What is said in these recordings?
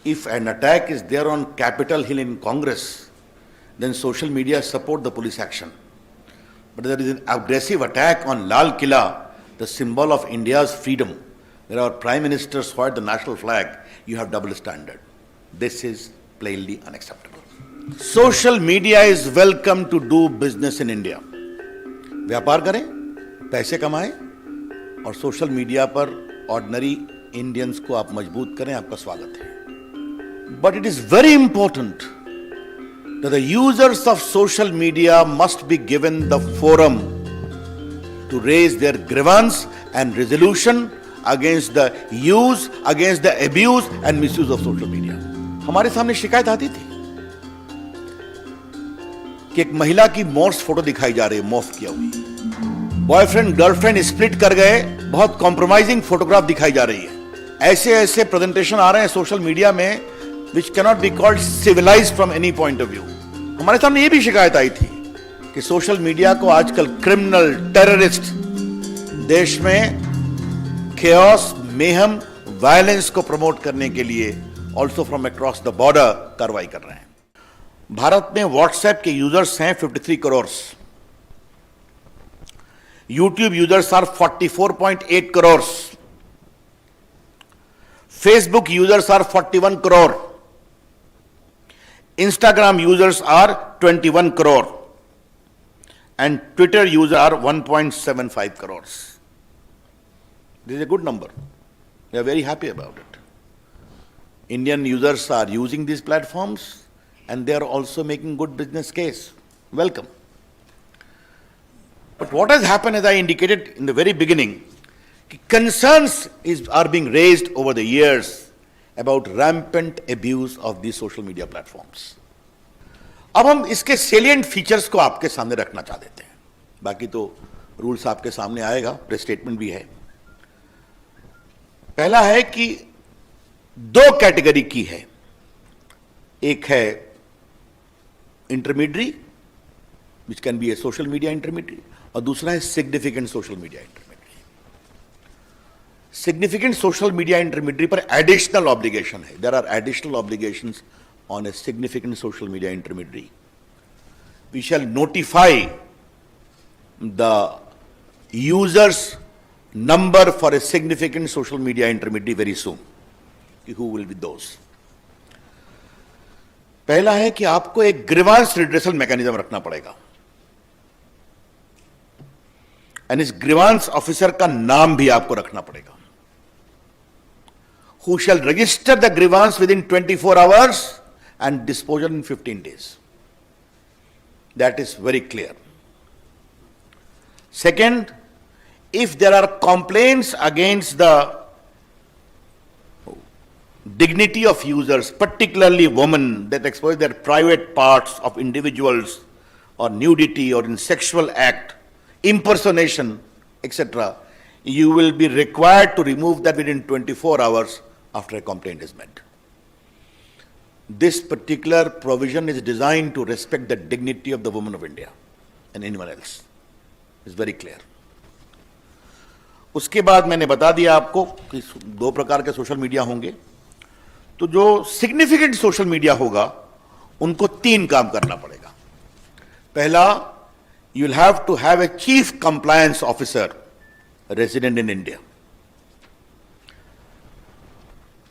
If an attack is there on Capitol Hill in Congress, then social media support the police action. But there is an aggressive attack on Lal Killa, the symbol of India's freedom, where our Prime Minister hoists the national flag. You have double standard. This is plainly unacceptable. Social media is welcome to do business in India. व्यापार करें, पैसे कमाएं और social media पर ordinary Indians को आप मजबूत करें, आपका स्वागत है. But it is very important that the users of social media must be given the forum to raise their grievance and resolution against the use, against the abuse and misuse of social media. हमारे सामने शिकायत आती थी कि एक महिला की Moore's photo दिखाई जा रही है, मॉर्फ किया हुई, बॉयफ्रेंड गर्लफ्रेंड स्प्लिट कर गए, बहुत कॉम्प्रोमाइजिंग फोटोग्राफ दिखाई जा रही है. ऐसे ऐसे प्रेजेंटेशन आ रहे हैं सोशल मीडिया में which cannot be called civilized from any point of view. हमारे सामने ये भी शिकायत आई थी कि सोशल मीडिया को आजकल क्रिमिनल, टेररिस्ट देश में chaos, mayhem, वायलेंस को प्रमोट करने के लिए also from across the border कार्रवाई कर रहे हैं. भारत में व्हाट्सएप के यूजर्स हैं 53 crore. YouTube users are 44.8 crore. Facebook users are 41 crore. Instagram users are 21 crore and Twitter users are 1.75 crores. This is a good number. We are very happy about it. Indian users are using these platforms and they are also making good business case. Welcome. But what has happened, as I indicated in the very beginning, concerns are being raised over the years about rampant abuse of these social media platforms. अब हम इसके salient features को आपके सामने रखना चाह देते हैं. बाकी तो रूल्स आपके सामने आएगा, प्रेस स्टेटमेंट भी है. पहला है कि दो कैटेगरी की है. एक है intermediary, which can be A social media intermediary, और दूसरा है significant social media intermediary. Significant social media intermediary पर additional obligation है. There are additional obligations on a significant social media intermediary. We shall notify the users number for a significant social media intermediary very soon. Who will be those? पहला है कि आपको एक grievance redressal mechanism रखना पड़ेगा. And इस grievance officer का नाम भी आपको रखना पड़ेगा. Who shall register the grievance within 24 hours and disposal in 15 days. That is very clear. Second, if there are complaints against the dignity of users, particularly women, that expose their private parts of individuals or nudity or in sexual act, impersonation, etc., you will be required to remove that within 24 hours after a complaint is made. This particular provision is designed to respect the dignity of the women of India and anyone else. It's very clear. उसके बाद मैंने बता दिया आपको कि दो प्रकार के सोशल मीडिया होंगे. तो जो सिग्निफिकेंट सोशल मीडिया होगा उनको तीन काम करना पड़ेगा. पहला, you will have to have a chief compliance officer resident in India,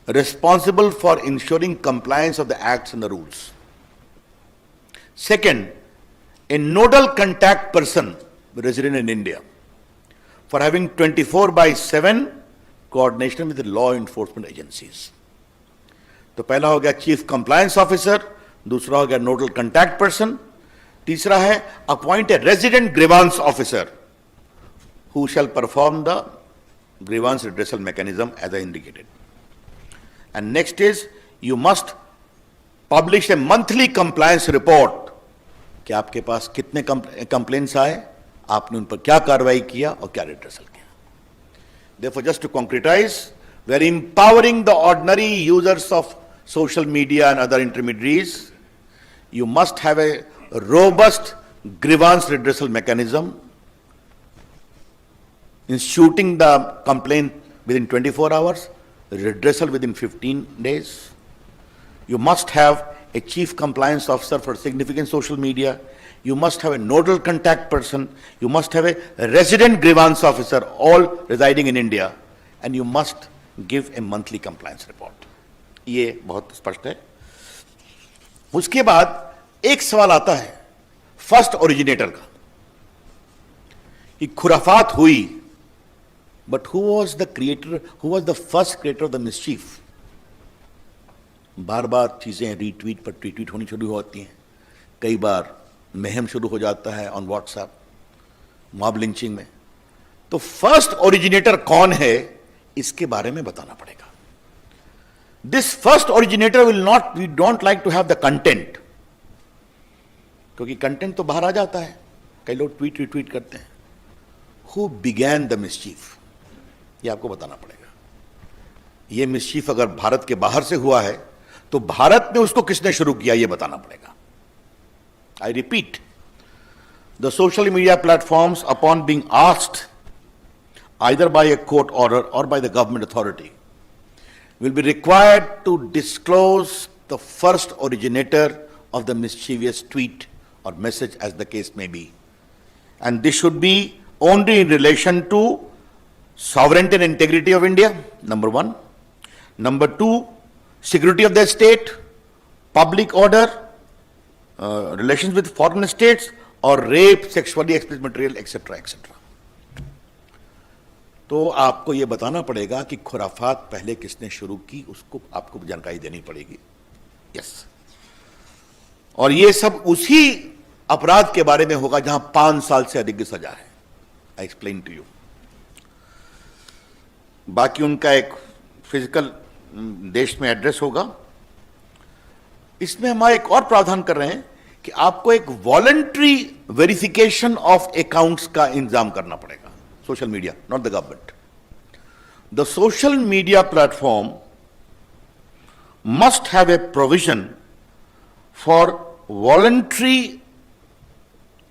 responsible for ensuring compliance of the acts and the rules. Second, a nodal contact person resident in India for having 24/7 coordination with the law enforcement agencies. तो पहला हो गया chief compliance officer, दूसरा हो गया nodal contact person, तीसरा है appoint a resident grievance officer who shall perform the grievance redressal mechanism as I indicated. And next is, you must publish a monthly compliance report कि आपके पास कितने complaints आए, आपने उन पर क्या कार्रवाई किया और क्या redressal किया. Therefore, just to concretize, we are empowering the ordinary users of social media and other intermediaries. You must have a robust grievance redressal mechanism, instituting the complaint within 24 hours, redressal within 15 days, You must have a chief compliance officer for significant social media. You must have a nodal contact person. You must have a resident grievance officer, all residing in India. And you must give a monthly compliance report. ये बहुत स्पष्ट है. उसके बाद एक सवाल आता है फर्स्ट ओरिजिनेटर का कि खुराफात हुई, but who was the creator, who was the first creator of the mischief? बार बार चीजें रीट्वीट पर ट्वीट होनी शुरू होती हैं, कई बार महम शुरू हो जाता है ऑन व्हाट्सएप, मॉब लिंचिंग में. तो फर्स्ट ओरिजिनेटर कौन है, इसके बारे में बताना पड़ेगा. This first originator will not, we don't like to have the content, क्योंकि कंटेंट तो बाहर आ जाता है, कई लोग ट्वीट रिट्वीट करते हैं. हु बिगैन द मिसचीफ, ये आपको बताना पड़ेगा. ये मिसचीफ अगर भारत के बाहर से हुआ है तो भारत में उसको किसने शुरू किया, ये बताना पड़ेगा. I repeat, the social media platforms upon being asked either by a court order or by the government authority will be required to disclose the first originator of the mischievous tweet or message, as the case may be. And this should be only in relation to sovereignty and integrity of India, number one. Number two, security of the state, public order, relations with foreign states, or rape, sexually explicit material, etc., etc. तो आपको यह बताना पड़ेगा कि खुराफात पहले किसने शुरू की, उसको आपको जानकारी देनी पड़ेगी. यस. और ये सब उसी अपराध के बारे में होगा जहां 5 साल से अधिक की सजा है. I explain to you. बाकी उनका एक फिजिकल देश में एड्रेस होगा. इसमें हम एक और प्रावधान कर रहे हैं कि आपको एक वॉलंटरी वेरिफिकेशन ऑफ अकाउंट्स का इंतजाम करना पड़ेगा. Social media, not the government. The social media platform must have a provision for voluntary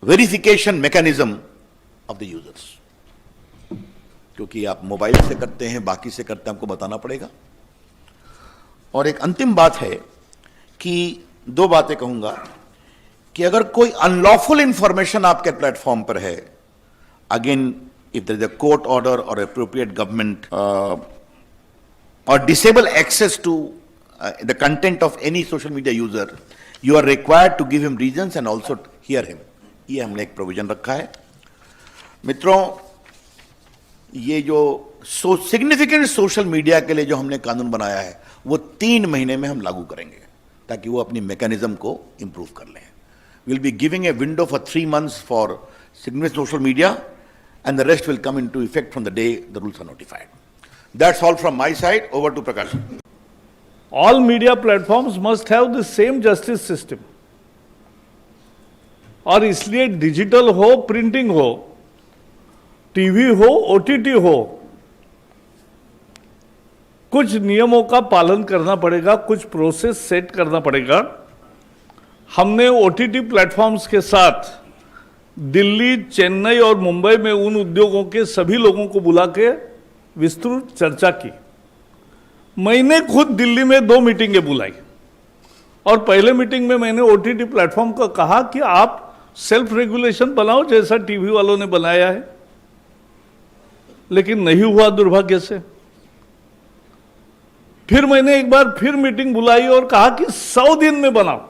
verification mechanism of the users. क्योंकि आप मोबाइल से करते हैं, बाकी से करते हैं, आपको बताना पड़ेगा. और एक अंतिम बात है कि 2 बातें कहूंगा कि अगर कोई अनलॉफुल इंफॉर्मेशन आपके प्लेटफॉर्म पर है, again if there is a court order or appropriate government or disable access to the content of any social media user, you are required to give him reasons and also hear him. ये हमने एक provision रखा है. मित्रों, ये जो significant social media के लिए जो हमने कानून बनाया है वो 3 महीने में हम लागू करेंगे ताकि वो अपनी मैकेनिज्म को इंप्रूव कर लें. Will be giving a window for 3 months for significant social media, and the rest will come into effect from the day the rules are notified. That's all from my side. Over to Prakash. All media platforms must have the same justice system. और इसलिए digital हो, printing हो, TV हो, OTT हो, कुछ नियमों का पालन करना पड़ेगा, कुछ प्रोसेस सेट करना पड़ेगा. हमने ओटीटी प्लेटफॉर्म्स के साथ दिल्ली, चेन्नई और मुंबई में उन उद्योगों के सभी लोगों को बुला के विस्तृत चर्चा की. मैंने खुद दिल्ली में 2 मीटिंगें बुलाई और पहले मीटिंग में मैंने ओटीटी प्लेटफॉर्म को कहा कि आप सेल्फ रेगुलेशन बनाओ जैसा टीवी वालों ने बनाया है, लेकिन नहीं हुआ दुर्भाग्य से. फिर मैंने एक बार फिर मीटिंग बुलाई और कहा कि 100 दिन में बनाओ,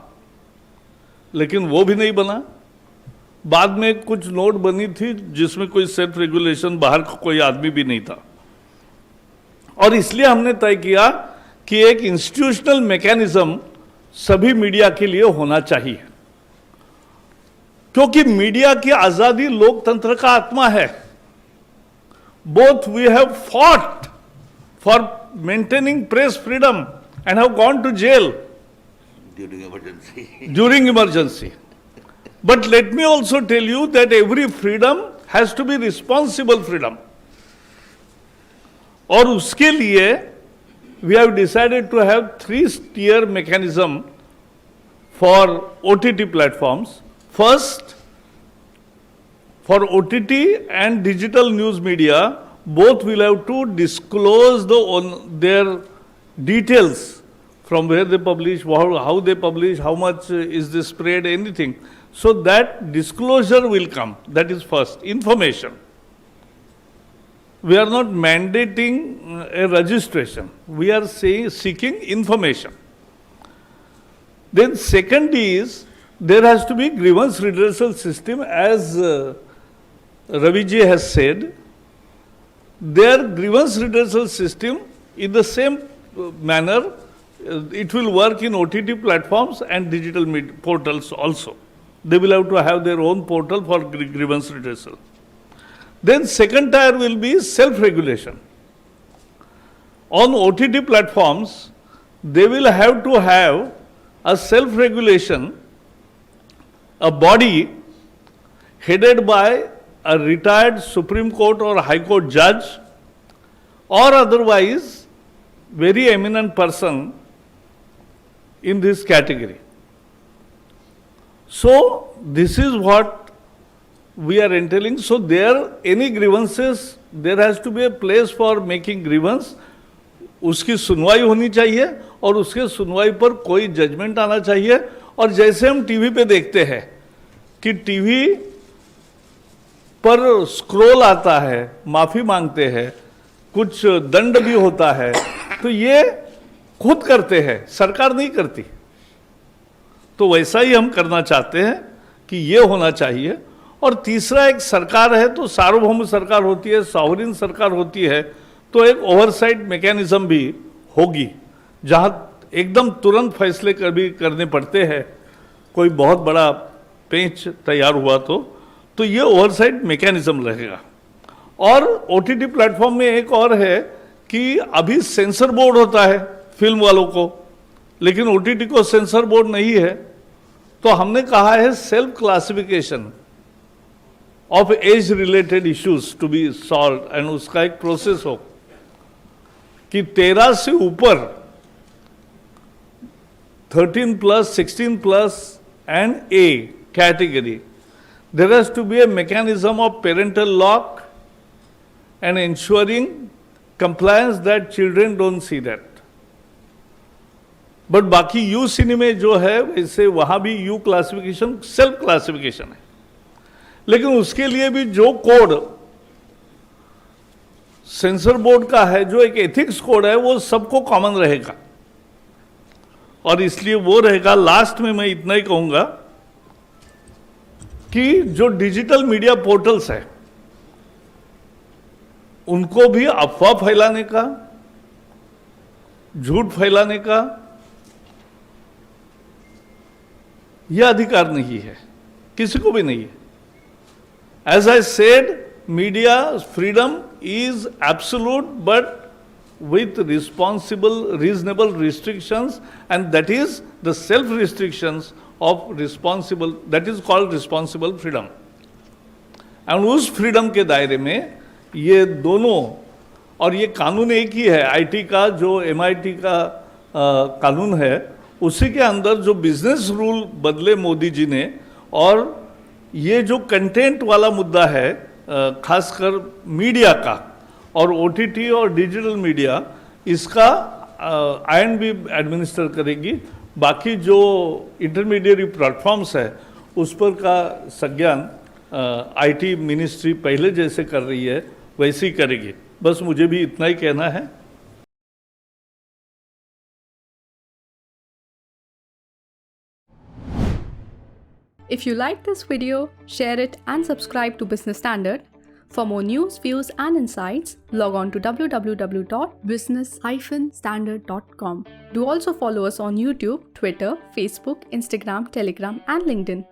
लेकिन वो भी नहीं बना. बाद में कुछ नोट बनी थी जिसमें कोई सेल्फ रेगुलेशन, बाहर का कोई आदमी भी नहीं था. और इसलिए हमने तय किया कि एक इंस्टीट्यूशनल मैकेनिज्म सभी मीडिया के लिए होना चाहिए, क्योंकि मीडिया की आजादी लोकतंत्र का आत्मा है. Both we have fought for maintaining press freedom and have gone to jail during emergency. But let me also tell you that every freedom has to be responsible freedom. और उसके लिए we have decided to have 3-tier mechanism for OTT platforms. First, for OTT and digital news media, both will have to disclose their details from where they publish, how they publish, how much is this spread, anything. So that disclosure will come. That is first, information. We are not mandating a registration. We are seeking information. Then second is, there has to be grievance redressal system, as Ravi ji has said. Their grievance redressal system, in the same manner, it will work in OTT platforms and digital portals also. They will have to have their own portal for grievance redressal. Then second tier will be self-regulation. On OTT platforms, they will have to have a self-regulation, a body headed by a retired Supreme Court or High Court judge, or otherwise very eminent person in this category. So this is what we are entailing. So there, any grievances, there has to be a place for making grievance. उसकी सुनवाई होनी चाहिए और उसके सुनवाई पर कोई judgement आना चाहिए. और जैसे हम टीवी पे देखते हैं कि टीवी पर स्क्रॉल आता है, माफी मांगते हैं, कुछ दंड भी होता है, तो ये खुद करते हैं, सरकार नहीं करती. तो वैसा ही हम करना चाहते हैं कि ये होना चाहिए. और तीसरा, एक सरकार है तो सार्वभौम सरकार होती है, सॉवरेन सरकार होती है, तो एक ओवरसाइट मैकेनिज्म भी होगी, जहां एकदम तुरंत फैसले कभी करने पड़ते हैं, कोई बहुत बड़ा पेंच तैयार हुआ तो ये ओवरसाइट मैकेनिज्म रहेगा. और ओटीटी प्लेटफॉर्म में एक और है कि अभी सेंसर बोर्ड होता है फिल्म वालों को, लेकिन ओटीटी को सेंसर बोर्ड नहीं है. तो हमने कहा है self classification of age related issues to be solve, and उसका एक प्रोसेस हो कि 13 से ऊपर 13+, 16+ and A category, there has to be a mechanism of parental lock and ensuring compliance that children don't see that. But बाकी you सिनेमे जो है वैसे वहां भी यू क्लासिफिकेशन सेल्फ क्लासिफिकेशन है, लेकिन उसके लिए भी जो कोड सेंसर बोर्ड का है, जो एक एथिक्स कोड है, वो सबको कॉमन रहेगा. और इसलिए वो रहेगा. लास्ट में मैं इतना ही कहूंगा कि जो डिजिटल मीडिया पोर्टल्स है, उनको भी अफवाह फैलाने का, झूठ फैलाने का यह अधिकार नहीं है, किसी को भी नहीं है. As I said, media freedom is absolute, but with reasonable restrictions, and that is the self restrictions of responsible, that is called responsible freedom. and उस फ्रीडम के दायरे में ये दोनों, और ये कानून एक ही है, आईटी का जो MIT का कानून है, उसी के अंदर जो बिजनेस रूल बदले मोदी जी ने, और ये जो कंटेंट वाला मुद्दा है, खासकर मीडिया का और OTT और डिजिटल मीडिया, इसका INB एडमिनिस्टर करेगी. बाकी जो इंटरमीडिएट प्लेटफॉर्म्स है उस पर का संज्ञान IT मिनिस्ट्री पहले जैसे कर रही है वैसे ही करेगी. बस मुझे भी इतना ही कहना है. If you like this video, share it and subscribe to Business Standard. For more news, views and insights, log on to www.business-standard.com. Do also follow us on YouTube, Twitter, Facebook, Instagram, Telegram and LinkedIn.